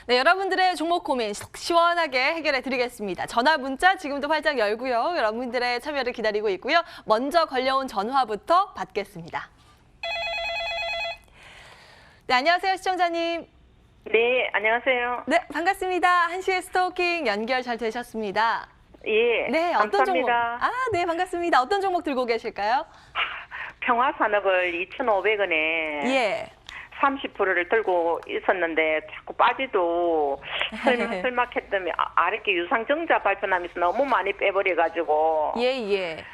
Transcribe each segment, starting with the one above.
네, 여러분들의 종목 고민 속 시원하게 해결해 드리겠습니다. 전화 문자 지금도 활짝 열고요. 여러분들의 참여를 기다리고 있고요. 먼저 걸려온 전화부터 받겠습니다. 네, 안녕하세요, 시청자님. 네, 안녕하세요. 네, 반갑습니다. 한시의 스토킹 연결 잘 되셨습니다. 예, 네, 어떤 종목? 감사합니다. 네, 반갑습니다. 어떤 종목 들고 계실까요? 평화산업을 2,500원에 예. 30%를 들고 있었는데 자꾸 빠지도 설막했더니 아랫게 유상증자 발표하면서 너무 많이 빼버려가지고 예.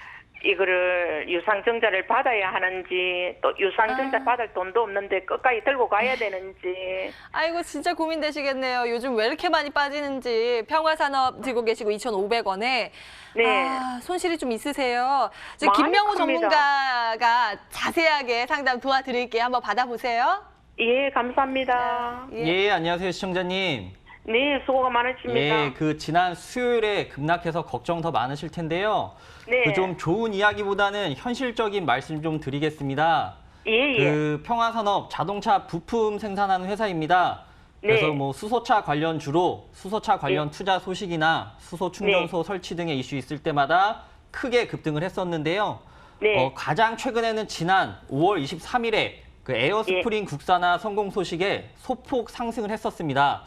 이거를 유상증자를 받아야 하는지 또 유상증자 받을 돈도 없는데 끝까지 들고 가야 되는지. 아이고, 진짜 고민되시겠네요. 요즘 왜 이렇게 많이 빠지는지. 평화산업 들고 계시고 2,500원에. 네. 손실이 좀 있으세요. 지금 많이 김명우 큽니다. 전문가가 자세하게 상담 도와드릴게요. 한번 받아보세요. 예, 감사합니다. 예, 안녕하세요, 시청자님. 네, 수고가 많으십니다. 예, 지난 수요일에 급락해서 걱정 더 많으실 텐데요. 네. 좀 좋은 이야기보다는 현실적인 말씀 좀 드리겠습니다. 예. 평화산업 자동차 부품 생산하는 회사입니다. 네. 그래서 수소차 관련주로 수소차 관련 투자 소식이나 수소 충전소 설치 등의 이슈 있을 때마다 크게 급등을 했었는데요. 네. 가장 최근에는 지난 5월 23일에 에어스프링 국산화 성공 소식에 소폭 상승을 했었습니다.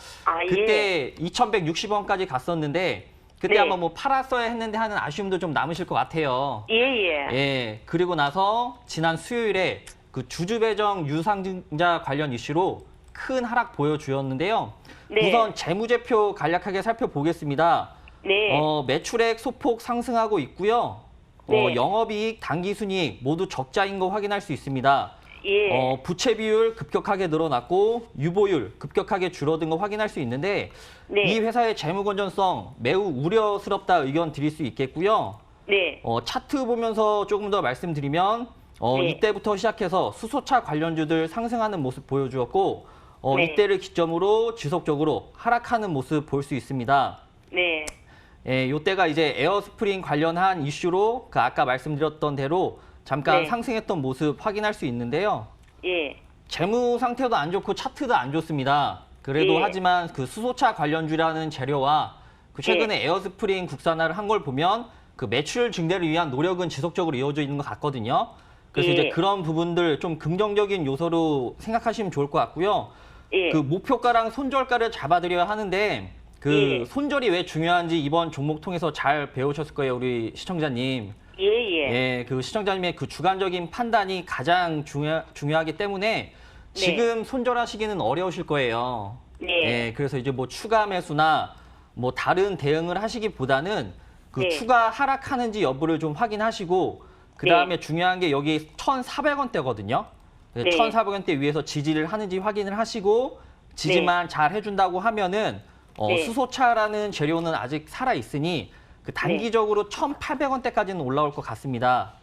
그때 2,160원까지 갔었는데 그때 네. 한번 팔았어야 했는데 하는 아쉬움도 좀 남으실 것 같아요. 예. 그리고 나서 지난 수요일에 주주배정 유상증자 관련 이슈로 큰 하락 보여주었는데요. 네. 우선 재무제표 간략하게 살펴보겠습니다. 네. 매출액 소폭 상승하고 있고요. 네. 영업이익, 당기순이익 모두 적자인 거 확인할 수 있습니다. 예. 부채 비율 급격하게 늘어났고 유보율 급격하게 줄어든 거 확인할 수 있는데 네. 이 회사의 재무 건전성 매우 우려스럽다 의견 드릴 수 있겠고요. 네. 차트 보면서 조금 더 말씀드리면 네. 이때부터 시작해서 수소차 관련주들 상승하는 모습 보여주었고 네. 이때를 기점으로 지속적으로 하락하는 모습 볼 수 있습니다. 네. 이때가 이제 에어스프링 관련한 이슈로 아까 말씀드렸던 대로 잠깐 네. 상승했던 모습 확인할 수 있는데요. 예. 재무 상태도 안 좋고 차트도 안 좋습니다. 그래도 예. 하지만 수소차 관련주라는 재료와 최근에 에어스프링 국산화를 한 걸 보면 매출 증대를 위한 노력은 지속적으로 이어져 있는 것 같거든요. 그래서 예. 이제 그런 부분들 좀 긍정적인 요소로 생각하시면 좋을 것 같고요. 예. 목표가랑 손절가를 잡아드려야 하는데 예. 손절이 왜 중요한지 이번 종목 통해서 잘 배우셨을 거예요, 우리 시청자님. 예. 시청자님의 주관적인 판단이 가장 중요하기 때문에 지금 손절하시기는 어려우실 거예요. 네. 그래서 이제 추가 매수나 다른 대응을 하시기보다는 네. 추가 하락하는지 여부를 좀 확인하시고 그다음에 중요한 게 여기 1,400원대거든요. 네. 1,400원대 위에서 지지를 하는지 확인을 하시고 지지만 잘 해준다고 하면은 수소차라는 재료는 아직 살아 있으니 단기적으로 1,800원대까지는 올라올 것 같습니다.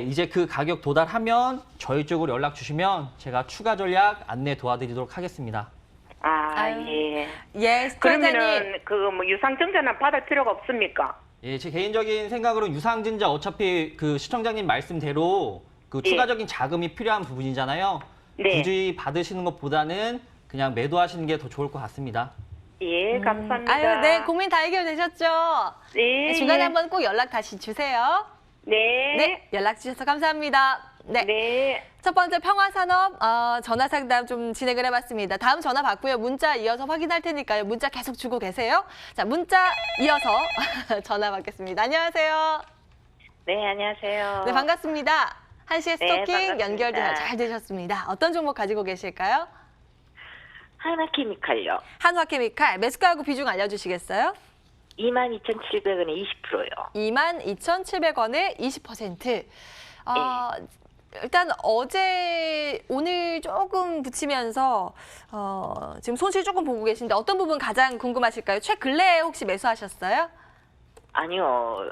이제 그 가격 도달하면 저희 쪽으로 연락 주시면 제가 추가 전략 안내 도와드리도록 하겠습니다. 예, 그러면은 유상증자는 받을 필요가 없습니까? 제 개인적인 생각으로는 유상증자 어차피 시청자님 말씀대로 추가적인 자금이 필요한 부분이잖아요. 네. 굳이 받으시는 것보다는 그냥 매도하시는 게 더 좋을 것 같습니다. 예, 감사합니다. 네, 고민 다 해결되셨죠? 네. 중간에 한번 꼭 연락 다시 주세요. 네. 네, 연락 주셔서 감사합니다. 네. 첫 번째 평화산업 전화 상담 좀 진행을 해봤습니다. 다음 전화 받고요. 문자 이어서 확인할 테니까요. 문자 계속 주고 계세요. 자, 문자 이어서 전화 받겠습니다. 안녕하세요. 네, 안녕하세요. 네, 반갑습니다. 한시의 네, 스토킹 반갑습니다. 연결 잘 되셨습니다. 어떤 종목 가지고 계실까요? 하나케미칼요. 한화케미칼 매수가하고 비중 알려주시겠어요? 22,700원에 20%요. 22,700원에 20%. 일단 오늘 조금 붙이면서 지금 손실 조금 보고 계신데 어떤 부분 가장 궁금하실까요? 최근래에 혹시 매수하셨어요? 아니요.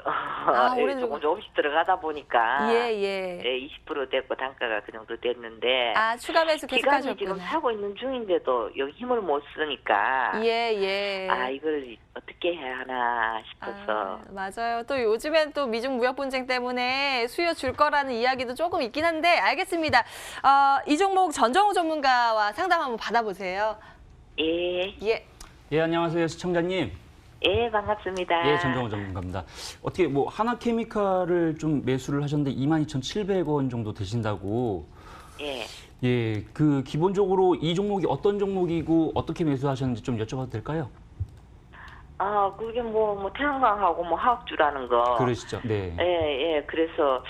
올해는 조금씩 들어가다 보니까 예. 20% 됐고 단가가 그 정도 됐는데 추가 매수 계속 기간이 하셨구나. 지금 사고 있는 중인데도 여기 힘을 못 쓰니까 예. 이걸 어떻게 해야 하나 싶어서 맞아요. 또 요즘엔 또 미중 무역 분쟁 때문에 수요 줄 거라는 이야기도 조금 있긴 한데 알겠습니다. 이 종목 전정우 전문가와 상담 한번 받아보세요. 예, 예. 예, 안녕하세요, 시청자님. 예, 반갑습니다. 예, 전정호 전문가입니다. 어떻게 뭐 하나케미칼을 좀 매수를 하셨는데 22,700원 정도 되신다고. 예, 예, 그 기본적으로 이 종목이 어떤 종목이고 어떻게 매수하셨는지 좀 여쭤봐도 될까요? 그게 태양광하고 화학주라는 거. 그러시죠. 네. 예, 그래서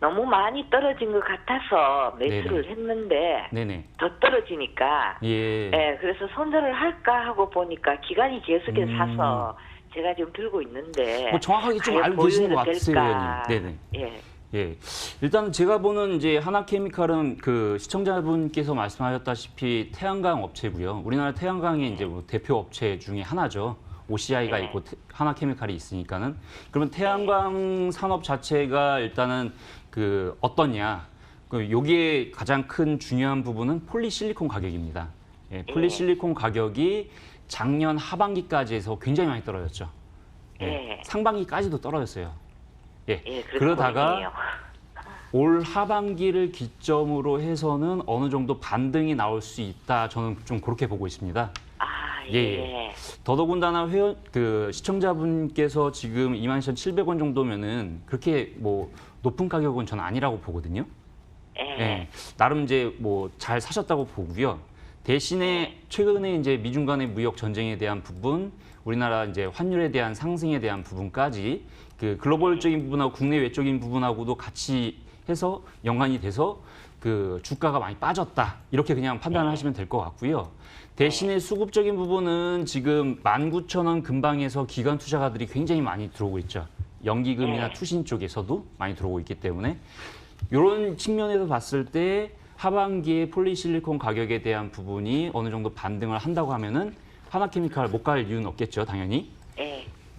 너무 많이 떨어진 것 같아서 매수를 했는데 네네. 더 떨어지니까 예. 그래서 손절을 할까 하고 보니까 기간이 계속해서 음. 사서 제가 지금 들고 있는데 뭐 정확하게 좀 과연 알고 계시는 것 보유해도 같으세요, 될까? 의원님. 네네. 예, 예. 일단 제가 보는 이제 하나케미칼은 그 시청자분께서 말씀하셨다시피 태양광 업체고요. 우리나라 태양광의 이제 뭐 대표 업체 중에 하나죠. OCI가 네. 있고 하나케미칼이 있으니까는. 그러면 태양광 산업 자체가 일단은 그 어떠냐? 그 여기에 가장 큰 중요한 부분은 폴리실리콘 가격입니다. 예, 폴리실리콘 가격이 작년 하반기까지 해서 굉장히 많이 떨어졌죠. 예. 상반기까지도 떨어졌어요. 예. 그래서 그러다가 고민이에요. 올 하반기를 기점으로 해서는 어느 정도 반등이 나올 수 있다. 저는 좀 그렇게 보고 있습니다. 예. 더더군다나 그 시청자분께서 지금 22,700원 정도면은 그렇게 뭐 높은 가격은 저는 아니라고 보거든요. 예. 나름 이제 뭐 잘 사셨다고 보고요. 대신에 최근에 이제 미중 간의 무역 전쟁에 대한 부분, 우리나라 이제 환율에 대한 상승에 대한 부분까지 그 글로벌적인 부분하고 국내 외적인 부분하고도 같이 해서 연관이 돼서 그 주가가 많이 빠졌다. 이렇게 그냥 판단을 하시면 될 것 같고요. 대신에 수급적인 부분은 지금 19,000원 근방에서 기관 투자가들이 굉장히 많이 들어오고 있죠. 연기금이나 투신 쪽에서도 많이 들어오고 있기 때문에 이런 측면에서 봤을 때 하반기에 폴리실리콘 가격에 대한 부분이 어느 정도 반등을 한다고 하면은 하나케미칼 못 갈 이유는 없겠죠, 당연히.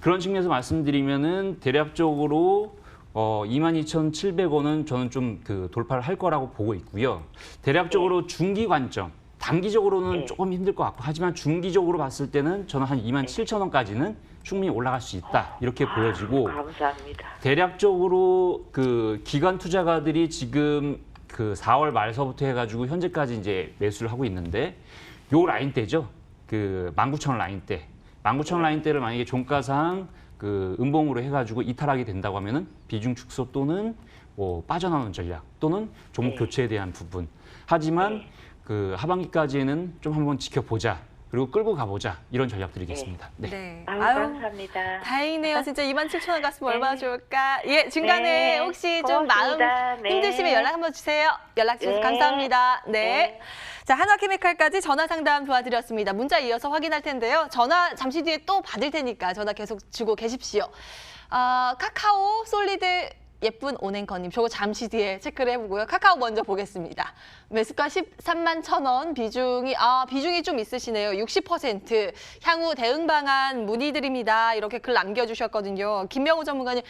그런 측면에서 말씀드리면은 대략적으로 22,700원은 저는 좀 그 돌파를 할 거라고 보고 있고요. 대략적으로 중기 관점, 단기적으로는 조금 힘들 것 같고 하지만 중기적으로 봤을 때는 저는 한 27,000원까지는 충분히 올라갈 수 있다 이렇게 보여지고 감사합니다. 대략적으로 그 기관 투자가들이 지금 그 4월 말서부터 해가지고 현재까지 이제 매수를 하고 있는데 요 라인대죠. 그 19,000원 라인대. 19,000원 라인대를 만약에 종가상 그 음봉으로 해가지고 이탈하게 된다고 하면은 비중 축소 또는 뭐 빠져나오는 전략 또는 종목 교체에 대한 부분. 하지만 그 하반기까지는 좀 한번 지켜보자. 그리고 끌고 가보자. 이런 전략들이겠습니다. 네. 네. 아유, 아유, 감사합니다. 다행이네요. 진짜 27,000원 갔으면 얼마나 좋을까. 예, 중간에 네, 혹시 좀 마음 고맙습니다. 네. 힘드시면 연락 한번 주세요. 연락 주셔서 네. 감사합니다. 네. 네. 자, 하나케미칼까지 전화 상담 도와드렸습니다. 문자 이어서 확인할 텐데요. 전화 잠시 뒤에 또 받을 테니까 전화 계속 주고 계십시오. 카카오 솔리드 예쁜 오냉커님, 저거 잠시 뒤에 체크를 해보고요. 카카오 먼저 보겠습니다. 매수가 13만 1,000원, 비중이 좀 있으시네요. 60%. 향후 대응 방안 문의드립니다. 이렇게 글 남겨주셨거든요. 김명우 전문가님,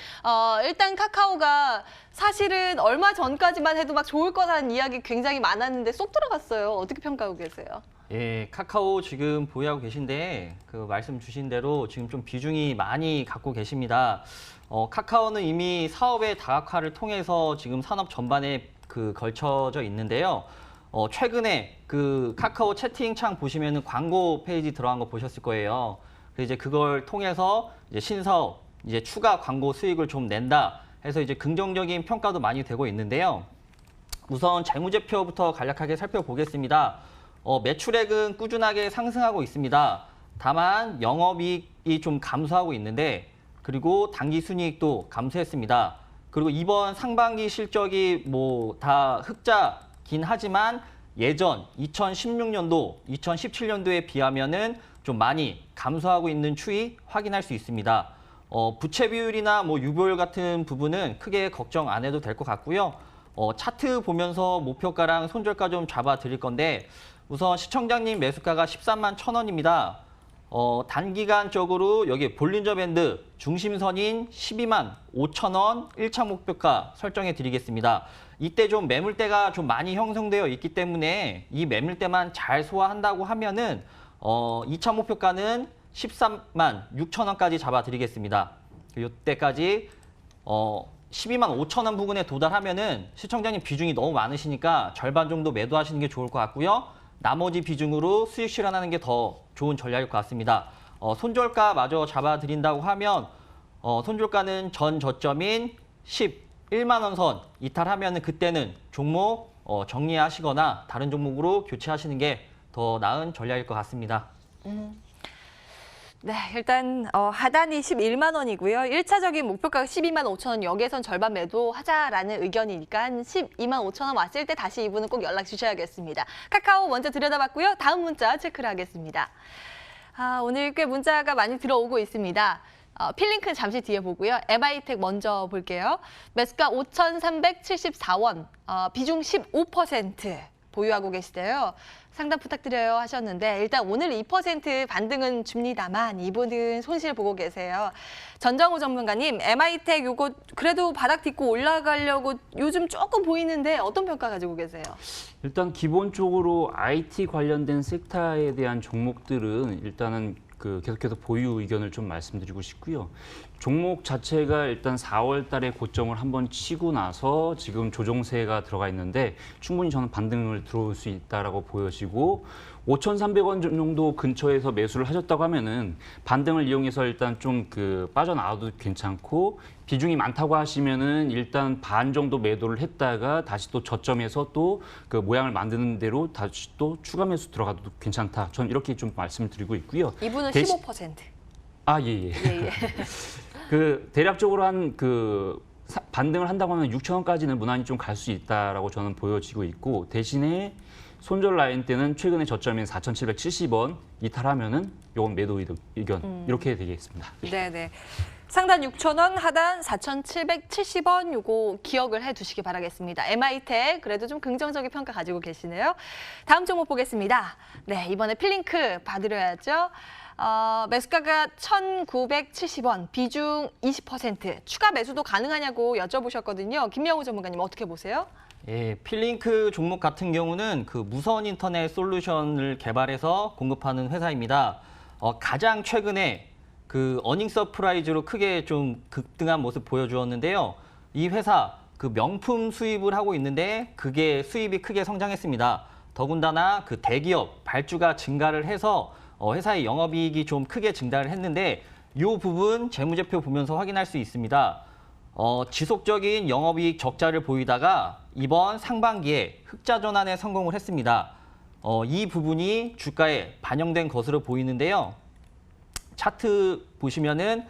일단 카카오가 사실은 얼마 전까지만 해도 막 좋을 거라는 이야기 굉장히 많았는데 쏙 들어갔어요. 어떻게 평가하고 계세요? 예, 카카오 지금 보유하고 계신데 그 말씀 주신 대로 지금 좀 비중이 많이 갖고 계십니다. 카카오는 이미 사업의 다각화를 통해서 지금 산업 전반에 그 걸쳐져 있는데요. 최근에 그 카카오 채팅창 보시면은 광고 페이지 들어간 거 보셨을 거예요. 그래서 이제 그걸 통해서 이제 신사업, 이제 추가 광고 수익을 좀 낸다 해서 이제 긍정적인 평가도 많이 되고 있는데요. 우선 재무제표부터 간략하게 살펴보겠습니다. 매출액은 꾸준하게 상승하고 있습니다. 다만 영업이익이 좀 감소하고 있는데 그리고 당기순이익도 감소했습니다. 그리고 이번 상반기 실적이 뭐 다 흑자긴 하지만 예전 2016년도, 2017년도에 비하면은 좀 많이 감소하고 있는 추이 확인할 수 있습니다. 부채 비율이나 뭐 유보율 같은 부분은 크게 걱정 안 해도 될 것 같고요. 차트 보면서 목표가랑 손절가 좀 잡아 드릴 건데 우선 시청자님 매수가가 13만 1,000원입니다. 단기간적으로 여기 볼린저 밴드 중심선인 12만 5,000원 1차 목표가 설정해 드리겠습니다. 이때 좀 매물대가 좀 많이 형성되어 있기 때문에 이 매물대만 잘 소화한다고 하면은 2차 목표가는 13만 6,000원까지 잡아 드리겠습니다. 이때까지 12만 5,000원 부근에 도달하면은 시청자님 비중이 너무 많으시니까 절반 정도 매도하시는 게 좋을 것 같고요. 나머지 비중으로 수익 실현하는 게 더 좋은 전략일 것 같습니다. 손절가마저 잡아드린다고 하면 손절가는 전 저점인 11만 원 선 이탈하면 그때는 종목 정리하시거나 다른 종목으로 교체하시는 게 더 나은 전략일 것 같습니다. 네, 일단 하단이 11만 원이고요. 1차적인 목표가가 12만 5천 원, 여기에선 절반 매도하자라는 의견이니까 한 12만 5천 원 왔을 때 다시 이분은 꼭 연락 주셔야겠습니다. 카카오 먼저 들여다봤고요. 다음 문자 체크를 하겠습니다. 오늘 꽤 문자가 많이 들어오고 있습니다. 필링크는 잠시 뒤에 보고요. MI텍 먼저 볼게요. 매수가 5,374원, 비중 15% 보유하고 계시대요. 상담 부탁드려요 하셨는데 일단 오늘 2% 반등은 줍니다만 이분은 손실 보고 계세요. 전정우 전문가님, MI텍 요거 그래도 바닥 딛고 올라가려고 요즘 조금 보이는데 어떤 평가 가지고 계세요? 일단 기본적으로 IT 관련된 섹터에 대한 종목들은 일단은 계속해서 보유 의견을 좀 말씀드리고 싶고요. 종목 자체가 일단 4월 달에 고점을 한번 치고 나서 지금 조정세가 들어가 있는데 충분히 저는 반등을 들어올 수 있다라고 보여지고 5,300원 정도 근처에서 매수를 하셨다고 하면은 반등을 이용해서 일단 좀 빠져나와도 괜찮고 비중이 많다고 하시면은 일단 반 정도 매도를 했다가 다시 또 저점에서 또 그 모양을 만드는 대로 다시 또 추가 매수 들어가도 괜찮다. 저는 이렇게 좀 말씀을 드리고 있고요. 이분은 15%. 예. 예. 대략적으로 반등을 한다고 하면 6,000원까지는 무난히 좀 갈 수 있다라고 저는 보여지고 있고 대신에 손절 라인 때는 최근에 저점인 4,770원 이탈하면은 요건 매도 의견 이렇게 되겠습니다. 네네. 상단 6,000원, 하단 4,770원 요거 기억을 해두시기 바라겠습니다. MI텍 그래도 좀 긍정적인 평가 가지고 계시네요. 다음 종목 보겠습니다. 네, 이번에 필링크 봐드려야죠. 매수가가 1,970원, 비중 20%, 추가 매수도 가능하냐고 여쭤보셨거든요. 김명우 전문가님 어떻게 보세요? 예, 필링크 종목 같은 경우는 무선 인터넷 솔루션을 개발해서 공급하는 회사입니다. 가장 최근에 어닝 서프라이즈로 크게 좀 급등한 모습 보여주었는데요. 이 회사 명품 수입을 하고 있는데 그게 수입이 크게 성장했습니다. 더군다나 대기업 발주가 증가를 해서 회사의 영업이익이 좀 크게 증가를 했는데 이 부분 재무제표 보면서 확인할 수 있습니다. 지속적인 영업이익 적자를 보이다가 이번 상반기에 흑자 전환에 성공을 했습니다. 이 부분이 주가에 반영된 것으로 보이는데요. 차트 보시면은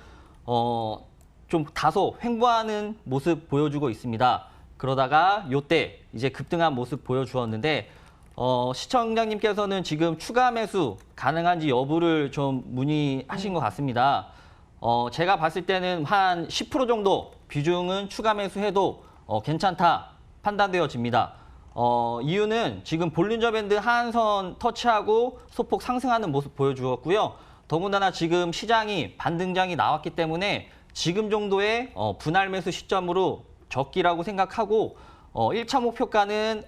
좀 다소 횡보하는 모습 보여주고 있습니다. 그러다가 요때 이제 급등한 모습 보여주었는데 시청자님께서는 지금 추가 매수 가능한지 여부를 좀 문의하신 것 같습니다. 제가 봤을 때는 한 10% 정도 비중은 추가 매수해도 괜찮다 판단되어집니다. 이유는 지금 볼린저 밴드 하한선 터치하고 소폭 상승하는 모습 보여주었고요. 더군다나 지금 시장이 반등장이 나왔기 때문에 지금 정도의 분할 매수 시점으로 적기라고 생각하고 1차 목표가는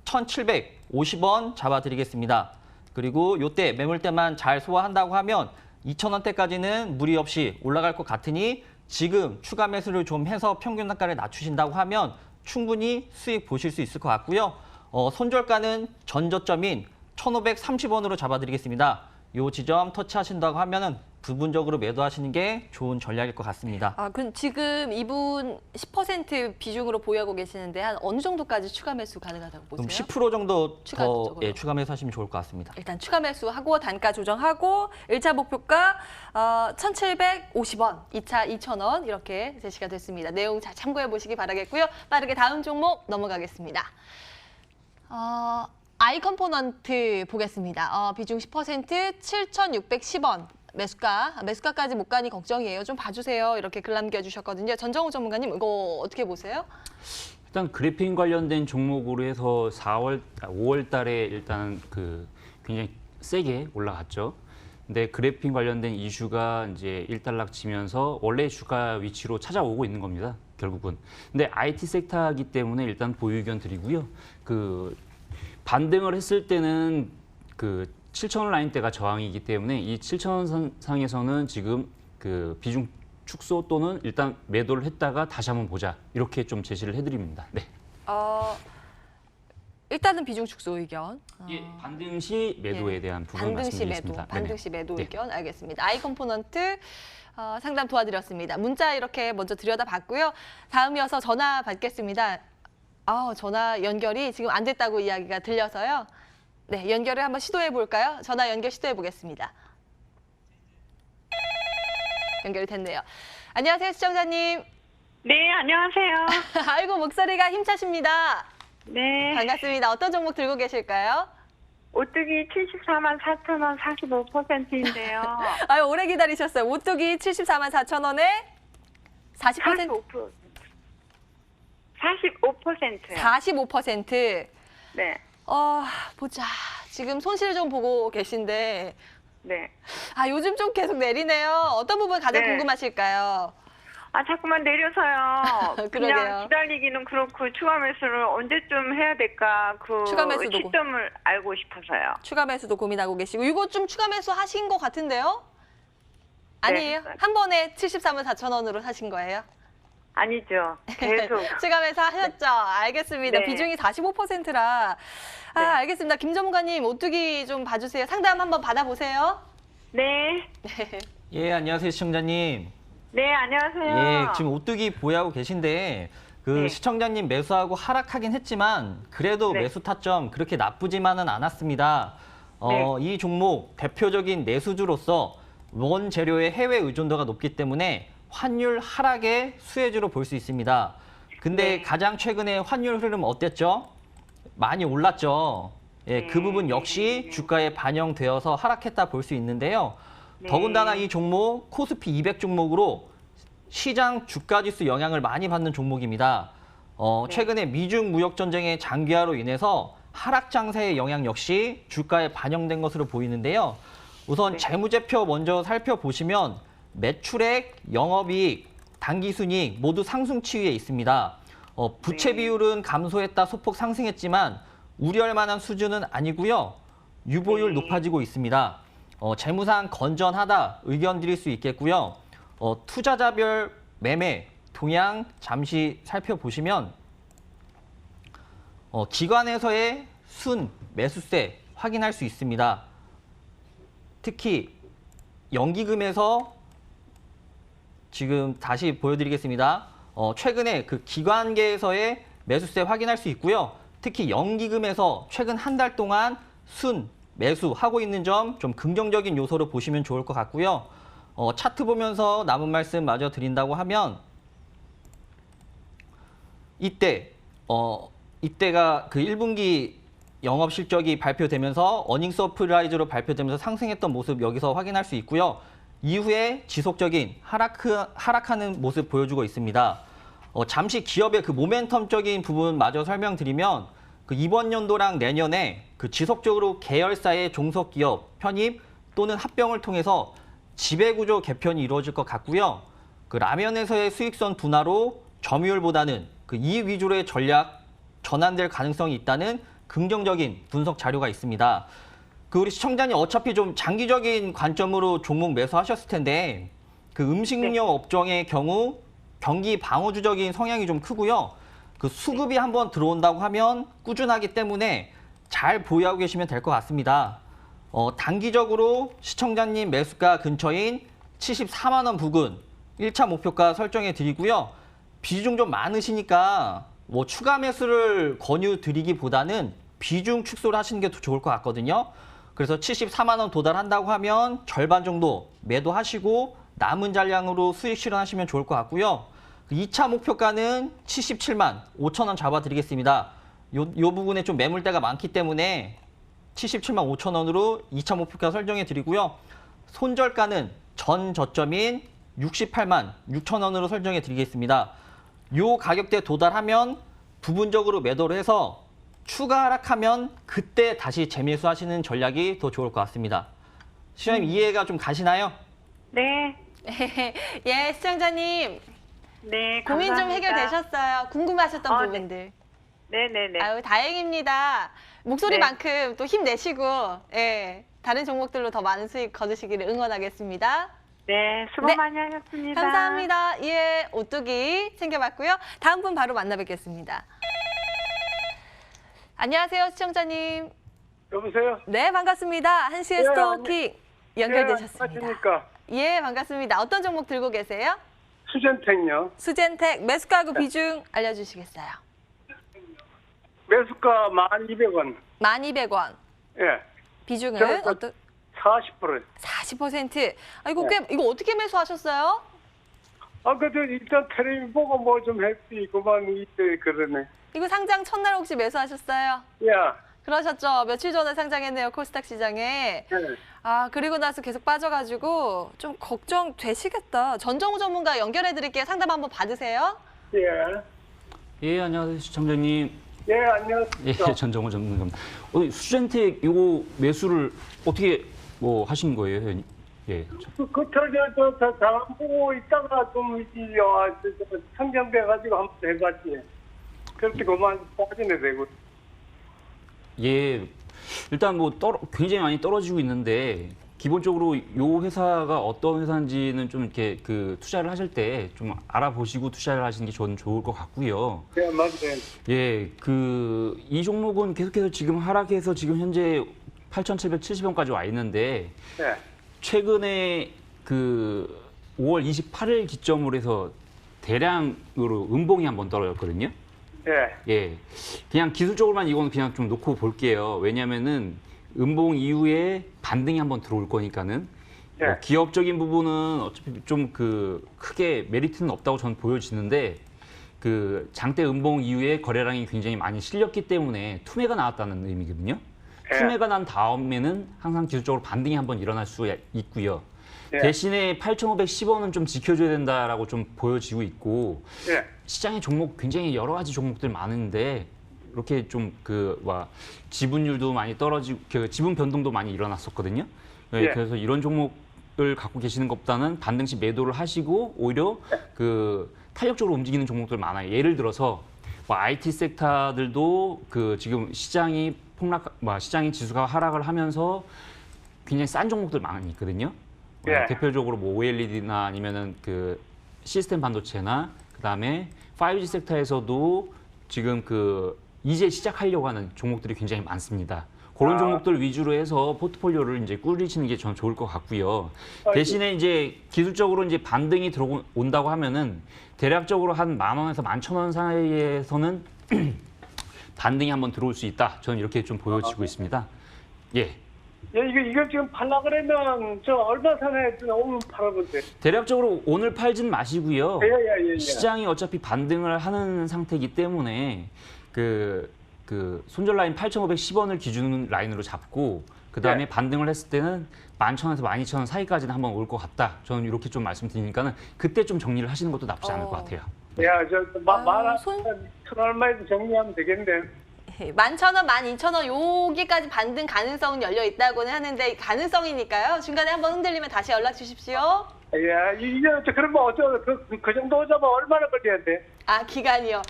1,750원 잡아드리겠습니다. 그리고 이때 매물대만 잘 소화한다고 하면 2,000원대까지는 무리 없이 올라갈 것 같으니 지금 추가 매수를 좀 해서 평균 단가를 낮추신다고 하면 충분히 수익 보실 수 있을 것 같고요. 손절가는 전 저점인 1,530원으로 잡아드리겠습니다. 이 지점 터치하신다고 하면은 부분적으로 매도하시는 게 좋은 전략일 것 같습니다. 그럼 지금 이분 10% 비중으로 보유하고 계시는데 한 어느 정도까지 추가 매수 가능하다고 보세요? 그럼 10% 정도 더 추가적으로. 추가 매수하시면 좋을 것 같습니다. 일단 추가 매수하고 단가 조정하고 1차 목표가 1,750원, 2차 2,000원 이렇게 제시가 됐습니다. 내용 잘 참고해 보시기 바라겠고요. 빠르게 다음 종목 넘어가겠습니다. 아이컴포넌트 보겠습니다. 비중 10%, 7,610원. 매수가까지 못 가니 걱정이에요. 좀 봐주세요. 이렇게 글 남겨주셨거든요. 전정우 전문가님 이거 어떻게 보세요? 일단 그래핀 관련된 종목으로 해서 5월 달에 일단 굉장히 세게 올라갔죠. 근데 그래핀 관련된 이슈가 이제 일단락치면서 원래 주가 위치로 찾아오고 있는 겁니다. 결국은. 근데 IT 섹터이기 때문에 일단 보유 의견 드리고요. 반등을 했을 때는 7,000원 라인대가 저항이기 때문에 이 7,000원 상에서는 지금 비중 축소 또는 일단 매도를 했다가 다시 한번 보자 이렇게 좀 제시를 해드립니다. 네. 일단은 비중 축소 의견. 예, 반등 시 매도에 대한 부분 반등 시 매도, 말씀드리겠습니다. 반등 시 매도 네. 의견 알겠습니다. 아이 컴포넌트 상담 도와드렸습니다. 문자 이렇게 먼저 들여다봤고요. 다음 이어서 전화 받겠습니다. 전화 연결이 지금 안 됐다고 이야기가 들려서요. 네, 연결을 한번 시도해 볼까요? 전화 연결 시도해 보겠습니다. 연결이 됐네요. 안녕하세요, 시청자님. 네, 안녕하세요. 아이고, 목소리가 힘차십니다. 네, 반갑습니다. 어떤 종목 들고 계실까요? 오뚜기 74만 4천 원 45%인데요. 아유, 오래 기다리셨어요. 오뚜기 74만 4천 원에 40%? 45%요. 45%. 네, 보자. 지금 손실 좀 보고 계신데, 네. 요즘 좀 계속 내리네요. 어떤 부분 가장 네. 궁금하실까요? 자꾸만 내려서요. 그러게요. 그냥 기다리기는 그렇고 추가 매수를 언제쯤 해야 될까? 그 추가 매수도 시점을 알고 싶어서요. 추가 매수도 고민하고 계시고, 이거 좀 추가 매수 하신 것 같은데요? 아니에요? 네. 한 번에 74만 4천 원으로 사신 거예요? 아니죠. 계속. 추가 매수 하셨죠? 알겠습니다. 네. 비중이 45%라. 네. 알겠습니다. 김 전문가님, 오뚜기 좀 봐주세요. 상담 한번 받아보세요. 네, 예, 안녕하세요, 시청자님. 네, 안녕하세요. 예, 지금 오뚜기 보유하고 계신데 네. 시청자님 매수하고 하락하긴 했지만 그래도 네. 매수 타점 그렇게 나쁘지만은 않았습니다. 네. 이 종목 대표적인 내수주로서 원재료의 해외 의존도가 높기 때문에 환율 하락의 수혜주로 볼 수 있습니다. 근데 네. 가장 최근에 환율 흐름 어땠죠? 많이 올랐죠. 예, 그 부분 역시 주가에 반영되어서 하락했다 볼 수 있는데요. 네. 더군다나 이 종목 코스피 200 종목으로 시장 주가지수 영향을 많이 받는 종목입니다. 최근에 미중 무역 전쟁의 장기화로 인해서 하락 장세의 영향 역시 주가에 반영된 것으로 보이는데요. 우선 재무제표 먼저 살펴보시면 매출액, 영업이익, 당기순이익 모두 상승 추이에 있습니다. 부채 비율은 감소했다 소폭 상승했지만 우려할 만한 수준은 아니고요. 유보율 높아지고 있습니다. 재무상 건전하다 의견 드릴 수 있겠고요. 투자자별 매매 동향 잠시 살펴보시면 기관에서의 순 매수세 확인할 수 있습니다. 특히 연기금에서 지금 다시 보여드리겠습니다. 최근에 그 기관계에서의 매수세 확인할 수 있고요. 특히 연기금에서 최근 한 달 동안 순 매수하고 있는 점 좀 긍정적인 요소로 보시면 좋을 것 같고요. 차트 보면서 남은 말씀 마저 드린다고 하면 이때가 그 1분기 영업 실적이 발표되면서 어닝 서프라이즈로 발표되면서 상승했던 모습 여기서 확인할 수 있고요. 이후에 지속적인 하락하는 모습 보여주고 있습니다. 잠시 기업의 그 모멘텀적인 부분 마저 설명드리면 그 이번 연도랑 내년에 그 지속적으로 계열사의 종속기업 편입 또는 합병을 통해서 지배구조 개편이 이루어질 것 같고요. 그 라면에서의 수익선 둔화로 점유율보다는 그 이익 위주로의 전략 전환될 가능성이 있다는 긍정적인 분석 자료가 있습니다. 그 우리 시청자님 어차피 좀 장기적인 관점으로 종목 매수하셨을 텐데 그 음식료 업종의 경우 경기 방어주적인 성향이 좀 크고요. 그 수급이 한번 들어온다고 하면 꾸준하기 때문에 잘 보유하고 계시면 될 것 같습니다. 단기적으로 시청자님 매수가 근처인 74만 원 부근 1차 목표가 설정해 드리고요. 비중 좀 많으시니까 뭐 추가 매수를 권유 드리기보다는 비중 축소를 하시는 게 더 좋을 것 같거든요. 그래서 74만 원 도달한다고 하면 절반 정도 매도하시고 남은 잔량으로 수익 실현하시면 좋을 것 같고요. 2차 목표가는 77만 5천 원 잡아드리겠습니다. 요 부분에 좀 매물대가 많기 때문에 77만 5천 원으로 2차 목표가 설정해 드리고요. 손절가는 전 저점인 68만 6천 원으로 설정해 드리겠습니다. 요 가격대에 도달하면 부분적으로 매도를 해서 추가 하락하면 그때 다시 재매수하시는 전략이 더 좋을 것 같습니다. 시청자님 이해가 좀 가시나요? 네, 예, 시청자님. 네, 고민 좀 감사합니다. 해결되셨어요. 궁금하셨던 네. 부분들. 네네네. 아유, 다행입니다. 목소리만큼 또 힘내시고, 예, 다른 종목들로 더 많은 수익 거두시기를 응원하겠습니다. 네, 수고 네. 많이 하셨습니다. 감사합니다. 예, 오뚜기 챙겨봤고요. 다음 분 바로 만나 뵙겠습니다. 안녕하세요, 시청자님. 여보세요? 네, 반갑습니다. 한시의 예, 스토킹 연결되셨습니다. 안녕하십니까? 예, 반갑습니다. 어떤 종목 들고 계세요? 수젠텍요. 수젠텍 매수가구 비중 알려주시겠어요? 매수가 1,200원. 1,200원. 예. 비중은 저는 어떤? 40%. 40%. 아, 이거 이거 어떻게 매수하셨어요? 그래도 일단 텔레비 보고 뭐 좀 했지. 그만 이때 그러네. 이거 상장 첫날 혹시 매수하셨어요? 야. 그러셨죠. 며칠 전에 상장했네요, 코스닥 시장에. 예. 아, 그리고 나서 계속 빠져가지고 좀 걱정되시겠다. 전정우 전문가 연결해드릴게요. 상담 한번 받으세요. 예. 예, 안녕하세요, 시청자님. 예, 안녕하십니까? 예, 전정호 전문가입니다. 수젠텍 요거 매수를 어떻게 뭐 하신 거예요, 회원님? 예. 잘안 보고 있다가 좀 상장돼가지고 한번 해봤지. 그렇게 그만 빠지네 되고. 예, 일단 뭐 굉장히 많이 떨어지고 있는데 기본적으로 요 회사가 어떤 회사인지는 좀 이렇게 그 투자를 하실 때 좀 알아보시고 투자를 하시는 게 저는 좋을 것 같고요. 예, 맞네. 예, 이 종목은 계속해서 지금 하락해서 지금 현재 8,770원까지 와 있는데 예. 최근에 그 5월 28일 기점으로 해서 대량으로 음봉이 한번 떨어졌거든요. 예. 예, 그냥 기술적으로만 이건 그냥 좀 놓고 볼게요. 왜냐면은 음봉 이후에 반등이 한번 들어올 거니까는 예. 뭐 기업적인 부분은 어차피 좀 그 크게 메리트는 없다고 저는 보여지는데 그 장대 음봉 이후에 거래량이 굉장히 많이 실렸기 때문에 투매가 나왔다는 의미거든요. 예. 투매가 난 다음에는 항상 기술적으로 반등이 한번 일어날 수 있고요. 예. 대신에 8,510원은 좀 지켜줘야 된다라고 좀 보여지고 있고 예. 시장의 종목 굉장히 여러 가지 종목들 많은데 이렇게 좀 지분율도 많이 떨어지고 지분 변동도 많이 일어났었거든요. 예, 예. 그래서 이런 종목을 갖고 계시는 것보다는 반등 시 매도를 하시고 오히려 탄력적으로 움직이는 종목들 많아요. 예를 들어서 뭐 IT 섹터들도 지금 시장이 시장의 지수가 하락을 하면서 굉장히 싼 종목들 많이 있거든요. 예. 대표적으로 뭐 OLED나 아니면은 시스템 반도체나 그다음에 5G 섹터에서도 지금 이제 시작하려고 하는 종목들이 굉장히 많습니다. 그런 종목들 위주로 해서 포트폴리오를 이제 꾸리시는 게 저는 좋을 것 같고요. 대신에 이제 기술적으로 이제 반등이 들어온다고 하면은 대략적으로 한 10,000원에서 11,000원 사이에서는 반등이 한번 들어올 수 있다. 저는 이렇게 좀 보여지고 있습니다. 예. 예, 이거 지금 팔라 그러면 얼마 전에 오면 팔아본대. 대략적으로 오늘 팔진 마시고요. 예. 시장이 어차피 반등을 하는 상태이기 때문에 손절 라인 8,510원을 기준 라인으로 잡고 그다음에 네. 반등을 했을 때는 11,000원에서 12,000원 사이까지는 한번 올 것 같다. 저는 이렇게 좀 말씀드리니까는 그때 좀 정리를 하시는 것도 나쁘지 않을 것 같아요. 야, 아, 천 얼마에도 정리하면 되겠네. 11,000원, 12,000원 여기까지 반등 가능성은 열려 있다고는 하는데 가능성이니까요. 중간에 한번 흔들리면 다시 연락 주십시오. 야, 이게 그러면 그 정도 오자면 얼마나 걸려야 돼? 아, 기간이요.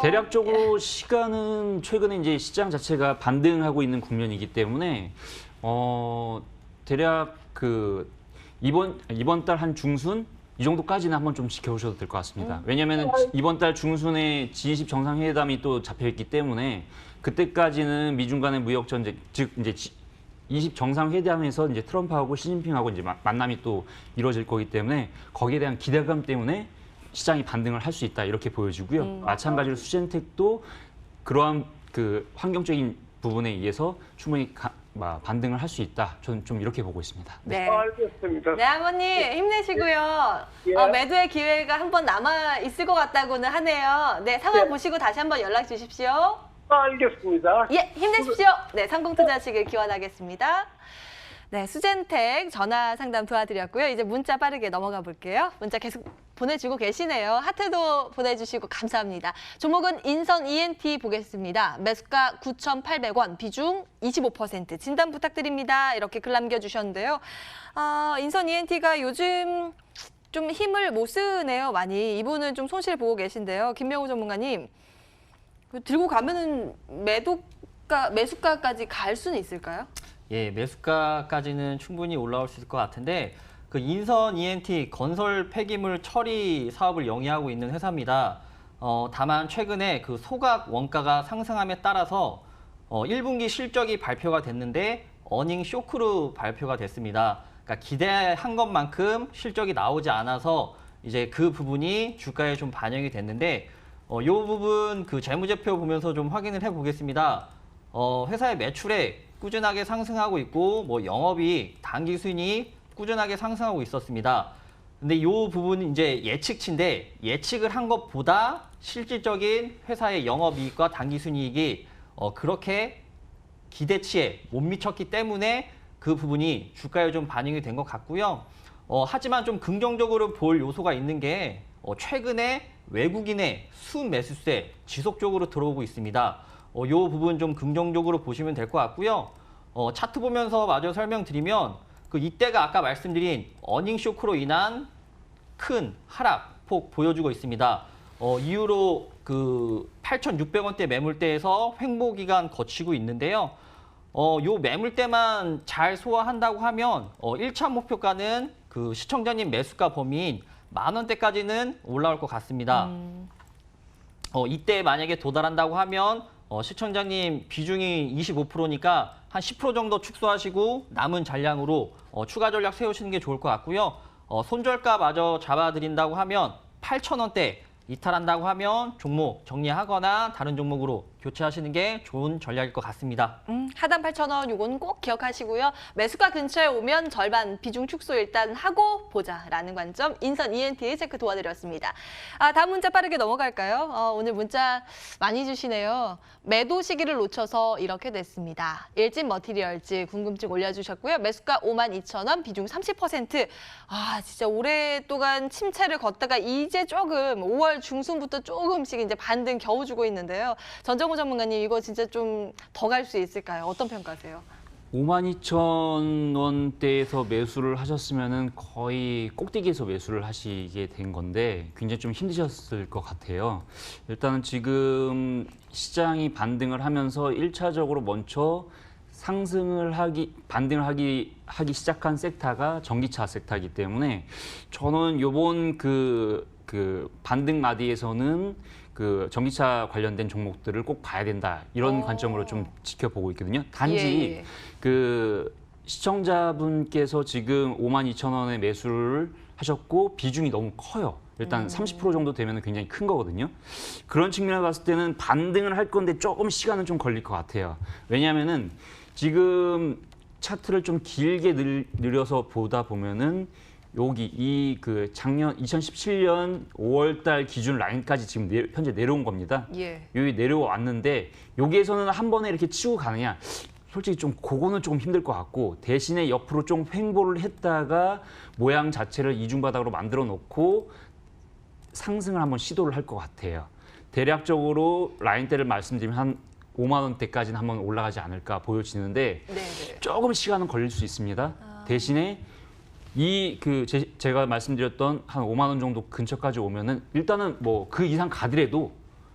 대략적으로 시간은 최근에 이제 시장 자체가 반등하고 있는 국면이기 때문에 대략 이번 달 한 중순 이 정도까지는 한번 좀 지켜보셔도 될 것 같습니다. 왜냐하면 이번 달 중순에 G20 정상회담이 또 잡혀있기 때문에 그때까지는 미중 간의 무역 전쟁, 즉 이제 20 정상회담에서 이제 트럼프하고 시진핑하고 이제 만남이 또 이루어질 거기 때문에 거기에 대한 기대감 때문에 시장이 반등을 할 수 있다 이렇게 보여지고요. 마찬가지로 수젠텍도 그러한 환경적인 부분에 의해서 충분히 반등을 할 수 있다. 저는 좀 이렇게 보고 있습니다. 네. 알겠습니다. 네, 아버님 힘내시고요. 예. 매도의 기회가 한 번 남아 있을 것 같다고는 하네요. 네, 상황 예. 보시고 다시 한번 연락 주십시오. 알겠습니다. 예, 힘내십시오. 네, 성공 투자하시길 기원하겠습니다. 네, 수젠텍 전화 상담 도와드렸고요. 이제 문자 빠르게 넘어가 볼게요. 문자 계속 보내주고 계시네요. 하트도 보내주시고 감사합니다. 종목은 인선 ENT 보겠습니다. 매수가 9,800원, 비중 25%. 진단 부탁드립니다. 이렇게 글 남겨주셨는데요. 인선 ENT가 요즘 좀 힘을 못 쓰네요. 많이. 이분은 좀 손실 보고 계신데요. 김명우 전문가님, 들고 가면은 매수가까지 갈 수는 있을까요? 예, 매수가까지는 충분히 올라올 수 있을 것 같은데 인선 ENT 건설 폐기물 처리 사업을 영위하고 있는 회사입니다. 다만 최근에 소각 원가가 상승함에 따라서 1분기 실적이 발표가 됐는데 어닝 쇼크로 발표가 됐습니다. 그러니까 기대한 것만큼 실적이 나오지 않아서 이제 그 부분이 주가에 좀 반영이 됐는데 이 부분 그 재무제표 보면서 좀 확인을 해보겠습니다. 회사의 매출액 꾸준하게 상승하고 있고 뭐 영업이익, 당기순이익 꾸준하게 상승하고 있었습니다. 근데 이 부분은 이제 예측치인데 예측을 한 것보다 실질적인 회사의 영업이익과 당기순이익이 그렇게 기대치에 못 미쳤기 때문에 그 부분이 주가에 좀 반영이 된 것 같고요. 하지만 좀 긍정적으로 볼 요소가 있는 게 최근에 외국인의 순매수세 지속적으로 들어오고 있습니다. 이 부분 좀 긍정적으로 보시면 될 것 같고요. 차트 보면서 마저 설명드리면 이때가 아까 말씀드린 어닝 쇼크로 인한 큰 하락폭 보여주고 있습니다. 이후로 8,600원대 매물대에서 횡보 기간 거치고 있는데요. 요 매물대만 잘 소화한다고 하면 1차 목표가는 그 시청자님 매수가 범위인 10,000원대까지는 올라올 것 같습니다. 이때 만약에 도달한다고 하면 시청자님 비중이 25%니까 한 10% 정도 축소하시고 남은 잔량으로 추가 전략 세우시는 게 좋을 것 같고요. 손절가마저 잡아드린다고 하면 8,000원대 이탈한다고 하면 종목 정리하거나 다른 종목으로 교체하시는 게 좋은 전략일 것 같습니다. 하단 8,000원 요건 꼭 기억하시고요. 매수가 근처에 오면 절반 비중 축소 일단 하고 보자라는 관점 인선 ENT 체크 도와드렸습니다. 다음 문자 빠르게 넘어갈까요? 오늘 문자 많이 주시네요. 매도 시기를 놓쳐서 이렇게 됐습니다. 일진 머티리얼즈 궁금증 올려주셨고요. 매수가 52,000원, 비중 30%. 진짜 오랫동안 침체를 걷다가 이제 조금 5월 중순부터 조금씩 이제 반등 겨우 주고 있는데요. 전정호 전문가님 이거 진짜 좀 더 갈 수 있을까요? 어떤 평가세요? 52,000원대에서 매수를 하셨으면은 거의 꼭대기에서 매수를 하시게 된 건데 굉장히 좀 힘드셨을 것 같아요. 일단은 지금 시장이 반등을 하면서 1차적으로 먼저 반등을 하기 시작한 섹터가 전기차 섹터이기 때문에 저는 요번 그 반등 마디에서는 그 전기차 관련된 종목들을 꼭 봐야 된다 이런 관점으로 좀 지켜보고 있거든요. 단지 그 시청자분께서 지금 52,000원에 매수를 하셨고 비중이 너무 커요. 일단 30% 정도 되면 굉장히 큰 거거든요. 그런 측면을 봤을 때는 반등을 할 건데 조금 시간은 좀 걸릴 것 같아요. 왜냐하면은 지금 차트를 좀 길게 늘려서 보다 보면은 여기 그 작년 2017년 5월 달 기준 라인까지 지금 현재 내려온 겁니다. 여기 내려왔는데 여기에서는 한 번에 이렇게 치고 가느냐? 솔직히 좀 그거는 조금 힘들 것 같고 대신에 옆으로 좀 횡보를 했다가 모양 자체를 이중바닥으로 만들어 놓고 상승을 한번 시도를 할 것 같아요. 대략적으로 라인대를 말씀드리면 한 5만 원대까지는 한번 올라가지 않을까 보여지는데 조금 시간은 걸릴 수 있습니다. 대신에 제가 말씀드렸던 한 5만 원 정도 근처까지 오면은 일단은 뭐 그 이상 가더라도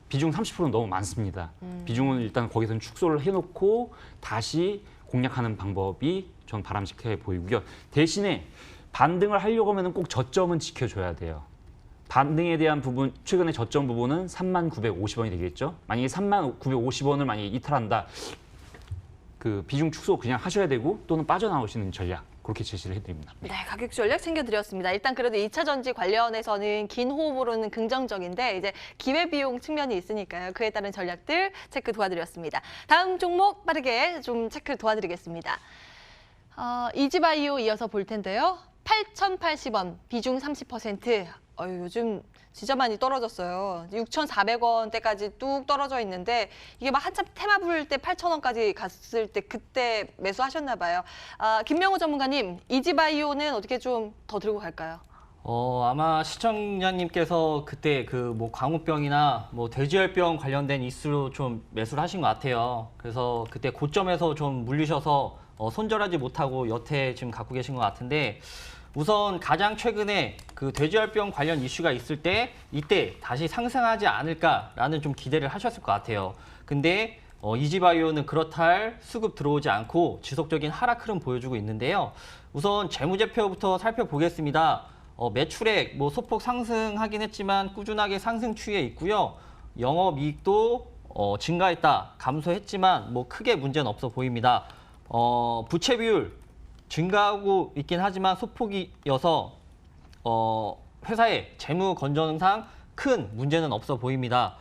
비중 30%는 너무 많습니다. 비중은 일단 거기서는 축소를 해놓고 다시 공략하는 방법이 전 바람직해 보이고요. 대신에 반등을 하려고 하면은 꼭 저점은 지켜줘야 돼요. 반등에 대한 부분, 최근에 저점 부분은 39,950원이 되겠죠. 만약에 39,950원을 만약에 이탈한다, 그 비중 축소 그냥 하셔야 되고 또는 빠져나오시는 전략. 그렇게 제시를 해드립니다. 네, 가격 전략 챙겨드렸습니다. 일단 그래도 2차 전지 관련해서는 긴 호흡으로는 긍정적인데 이제 기회비용 측면이 있으니까요. 그에 따른 전략들 체크 도와드렸습니다. 다음 종목 빠르게 좀 체크 도와드리겠습니다. 이지바이오 이어서 볼 텐데요. 8,080원, 비중 30%. 요즘 진짜 많이 떨어졌어요. 6,400원대까지 뚝 떨어져 있는데 이게 막 한참 테마 부를 때 8,000원까지 갔을 때 그때 매수하셨나 봐요. 김명호 전문가님, 이지바이오는 어떻게 좀 더 들고 갈까요? 아마 시청자님께서 그때 그 뭐 광우병이나 뭐 돼지열병 관련된 이슈로 좀 매수를 하신 것 같아요. 그래서 그때 고점에서 좀 물리셔서 손절하지 못하고 여태 지금 갖고 계신 것 같은데 우선 가장 최근에 그 돼지열병 관련 이슈가 있을 때 이때 다시 상승하지 않을까라는 좀 기대를 하셨을 것 같아요. 근데 이지바이오는 그렇다 할 수급 들어오지 않고 지속적인 하락 흐름 보여주고 있는데요. 우선 재무제표부터 살펴보겠습니다. 매출액 소폭 상승하긴 했지만 꾸준하게 상승 추이에 있고요. 영업이익도 증가했다, 감소했지만 뭐 크게 문제는 없어 보입니다. 부채 비율 증가하고 있긴 하지만 소폭이어서 회사의 재무 건전상 큰 문제는 없어 보입니다.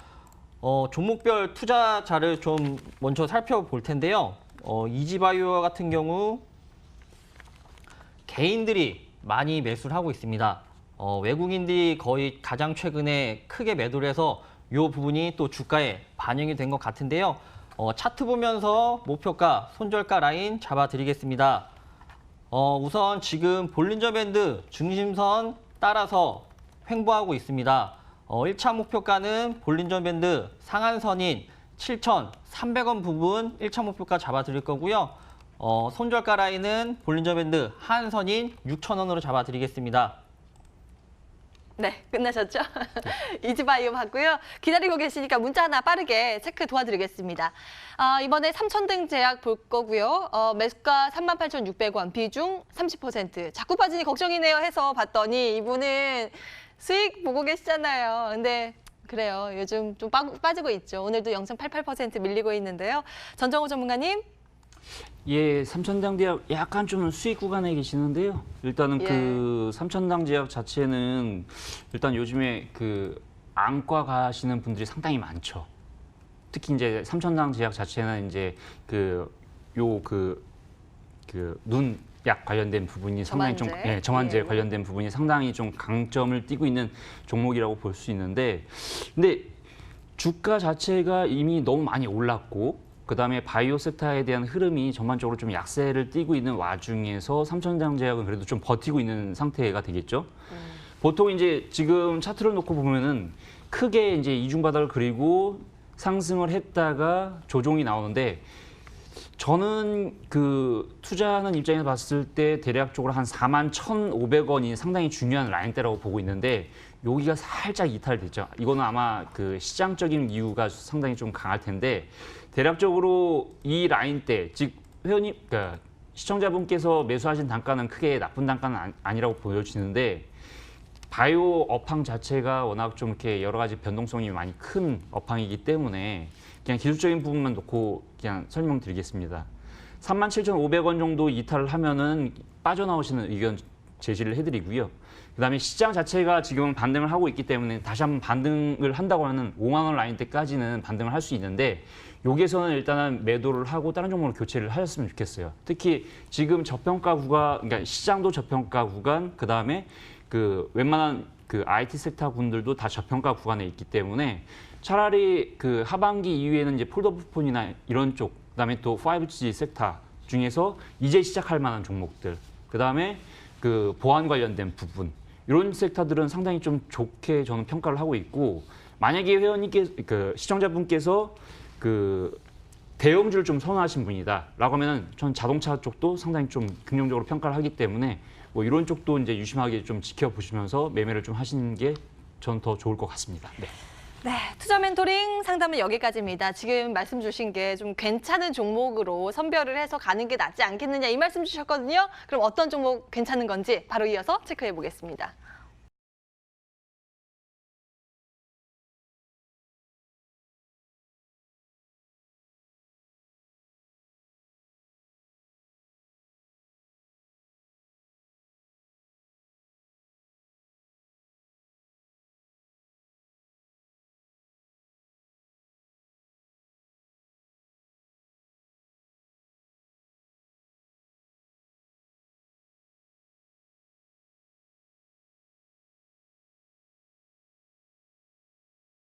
종목별 투자자를 좀 먼저 살펴볼 텐데요. 이지바이오 같은 경우 개인들이 많이 매수를 하고 있습니다. 외국인들이 거의 가장 최근에 크게 매도를 해서 이 부분이 또 주가에 반영이 된 것 같은데요. 차트 보면서 목표가, 손절가 라인 잡아드리겠습니다. 우선 지금 볼린저 밴드 중심선 따라서 횡보하고 있습니다. 1차 목표가는 볼린저 밴드 상한선인 7,300원 부분 1차 목표가 잡아드릴 거고요. 손절가 라인은 볼린저 밴드 하한선인 6,000원으로 잡아드리겠습니다. 네, 끝나셨죠? 이지바이오 봤고요. 기다리고 계시니까 문자 하나 빠르게 체크 도와드리겠습니다. 이번에 3,000등 제약 볼 거고요. 매수가 38,600원, 비중 30%. 자꾸 빠지니 걱정이네요 해서 봤더니 이분은 수익 보고 계시잖아요. 근데 그래요. 요즘 좀 빠지고 있죠. 오늘도 0.88% 밀리고 있는데요. 전정호 전문가님. 예, 삼천당 제약 약간 좀 수익 구간에 계시는데요. 일단은 예. 그 삼천당 제약 자체는 일단 요즘에 그 안과 가시는 분들이 상당히 많죠. 특히 이제 삼천당 제약 자체는 이제 눈 약 관련된 부분이 상당히 정환제. 정환제 예. 관련된 부분이 상당히 좀 강점을 띠고 있는 종목이라고 볼 수 있는데, 근데 주가 자체가 이미 너무 많이 올랐고, 그다음에 바이오 섹터에 대한 흐름이 전반적으로 좀 약세를 띠고 있는 와중에서 삼천당 제약은 그래도 좀 버티고 있는 상태가 되겠죠. 보통 이제 지금 차트를 놓고 보면은 크게 이제 이중바닥을 그리고 상승을 했다가 조정이 나오는데, 저는 그 투자하는 입장에서 봤을 때 대략적으로 한 41,500원이 상당히 중요한 라인대라고 보고 있는데, 여기가 살짝 이탈됐죠. 이거는 아마 그 시장적인 이유가 상당히 좀 강할 텐데, 대략적으로 이 라인대, 즉 회원님, 그러니까 시청자분께서 매수하신 단가는 크게 나쁜 단가는 아니라고 보여지는데, 바이오 업황 자체가 워낙 좀 이렇게 여러 가지 변동성이 많이 큰 업황이기 때문에 그냥 기술적인 부분만 놓고 그냥 설명드리겠습니다. 37,500원 정도 이탈을 하면은 빠져나오시는 의견 제시를 해드리고요. 그다음에 시장 자체가 지금은 반등을 하고 있기 때문에 다시 한번 반등을 한다고 하는 5만 원 라인대까지는 반등을 할 수 있는데, 여기에서는 일단은 매도를 하고 다른 종목으로 교체를 하셨으면 좋겠어요. 특히 지금 저평가 구간, 그러니까 시장도 저평가 구간, 그다음에 그 웬만한 그 IT 섹터 군들도 다 저평가 구간에 있기 때문에 차라리 그 하반기 이후에는 이제 폴더폰이나 이런 쪽, 그다음에 또 5G 섹터 중에서 이제 시작할 만한 종목들, 그다음에 그 보안 관련된 부분, 이런 섹터들은 상당히 좀 좋게 저는 평가를 하고 있고, 만약에 회원님께서 그 시청자분께서 그 대형주를 좀 선호하신 분이다라고 하면은 전 자동차 쪽도 상당히 좀 긍정적으로 평가를 하기 때문에 뭐 이런 쪽도 이제 유심하게 좀 지켜보시면서 매매를 좀 하시는 게 전 더 좋을 것 같습니다. 네. 네, 투자 멘토링 상담은 여기까지입니다. 지금 말씀 주신 게 좀 괜찮은 종목으로 선별을 해서 가는 게 낫지 않겠느냐 이 말씀 주셨거든요. 그럼 어떤 종목 괜찮은 건지 바로 이어서 체크해 보겠습니다.